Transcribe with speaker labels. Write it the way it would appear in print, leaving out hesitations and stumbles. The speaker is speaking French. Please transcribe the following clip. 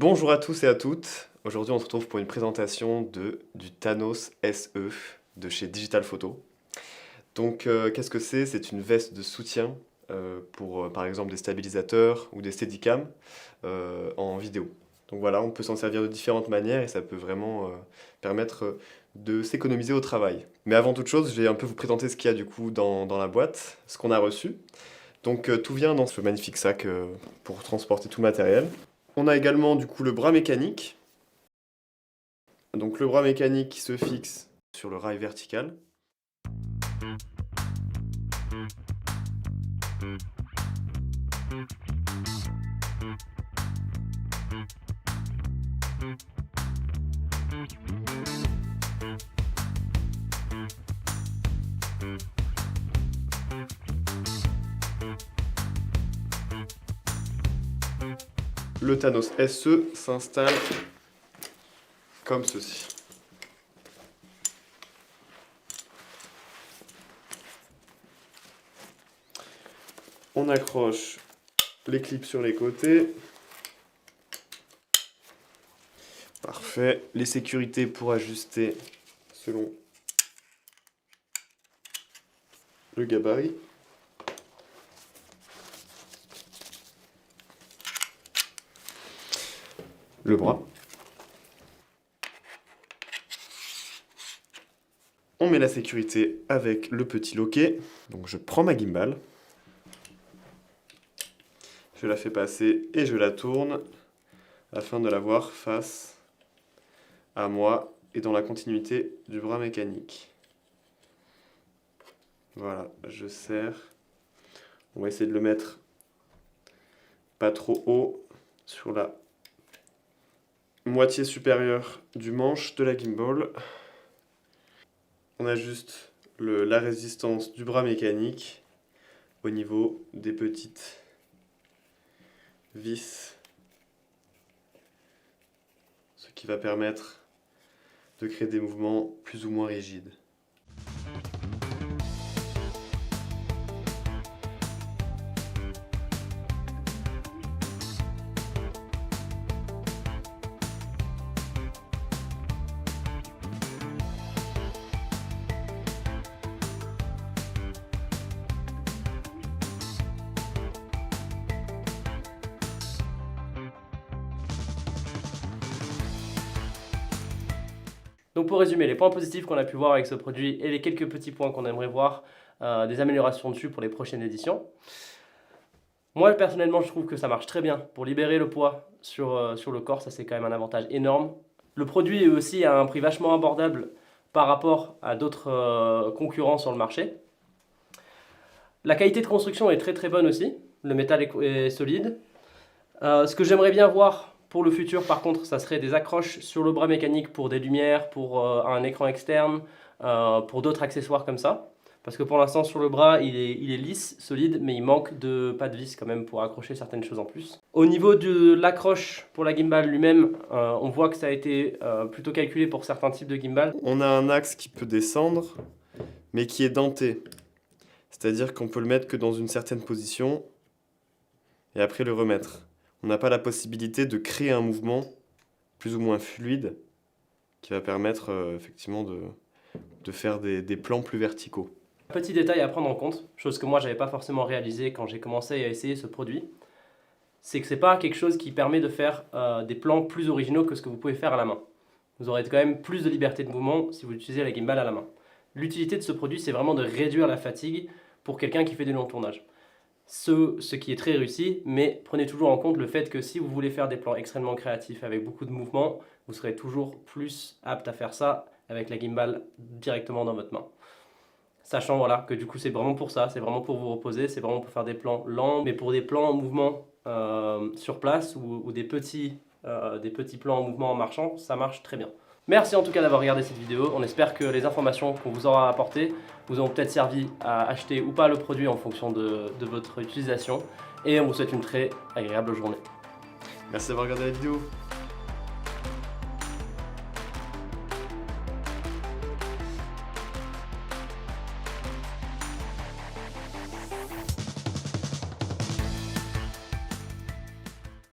Speaker 1: Bonjour à tous et à toutes. Aujourd'hui, on se retrouve pour une présentation du Thanos SE de chez Digital Photo. Donc, qu'est-ce que c'est? C'est une veste de soutien pour, par exemple, des stabilisateurs ou des steadicams en vidéo. Donc voilà, on peut s'en servir de différentes manières et ça peut vraiment permettre de s'économiser au travail. Mais avant toute chose, je vais un peu vous présenter ce qu'il y a du coup dans la boîte, ce qu'on a reçu. Donc tout vient dans ce magnifique sac pour transporter tout le matériel. On a également du coup le bras mécanique. Donc le bras mécanique qui se fixe sur le rail vertical. Le Thanos SE s'installe comme ceci. On accroche les clips sur les côtés. Parfait. Les sécurités pour ajuster selon le gabarit. Le bras. On met la sécurité avec le petit loquet. Donc je prends ma gimbal. Je la fais passer et je la tourne afin de la voir face à moi et dans la continuité du bras mécanique. Voilà, je serre. On va essayer de le mettre pas trop haut sur la moitié supérieure du manche de la gimbal. On ajuste la résistance du bras mécanique au niveau des petites vis, ce qui va permettre de créer des mouvements plus ou moins rigides.
Speaker 2: Donc pour résumer, les points positifs qu'on a pu voir avec ce produit et les quelques petits points qu'on aimerait voir, des améliorations dessus pour les prochaines éditions. Moi personnellement je trouve que ça marche très bien pour libérer le poids sur le corps, ça c'est quand même un avantage énorme. Le produit est aussi à un prix vachement abordable par rapport à d'autres concurrents sur le marché. La qualité de construction est très très bonne aussi, le métal est solide. Ce que j'aimerais bien voir pour le futur, par contre, ça serait des accroches sur le bras mécanique pour des lumières, pour un écran externe, pour d'autres accessoires comme ça. Parce que pour l'instant, sur le bras, il est lisse, solide, mais il manque de pas de vis quand même pour accrocher certaines choses en plus. Au niveau de l'accroche pour la gimbal lui-même, on voit que ça a été plutôt calculé pour certains types de gimbal.
Speaker 1: On a un axe qui peut descendre, mais qui est denté. C'est-à-dire qu'on peut le mettre que dans une certaine position et après le remettre. On n'a pas la possibilité de créer un mouvement plus ou moins fluide qui va permettre effectivement de faire des plans plus verticaux.
Speaker 2: Petit détail à prendre en compte, chose que moi j'avais pas forcément réalisé quand j'ai commencé à essayer ce produit, c'est que c'est pas quelque chose qui permet de faire des plans plus originaux que ce que vous pouvez faire à la main. Vous aurez quand même plus de liberté de mouvement si vous utilisez la gimbal à la main. L'utilité de ce produit, c'est vraiment de réduire la fatigue pour quelqu'un qui fait des longs tournages. Ce qui est très réussi, mais prenez toujours en compte le fait que si vous voulez faire des plans extrêmement créatifs avec beaucoup de mouvements, vous serez toujours plus apte à faire ça avec la gimbal directement dans votre main. Sachant voilà, que du coup c'est vraiment pour ça, c'est vraiment pour vous reposer, c'est vraiment pour faire des plans lents, mais pour des plans en mouvement sur place ou des petits plans en mouvement en marchant, ça marche très bien. Merci en tout cas d'avoir regardé cette vidéo, on espère que les informations qu'on vous aura apportées vous ont peut-être servi à acheter ou pas le produit en fonction de votre utilisation et on vous souhaite une très agréable journée.
Speaker 1: Merci d'avoir regardé la vidéo.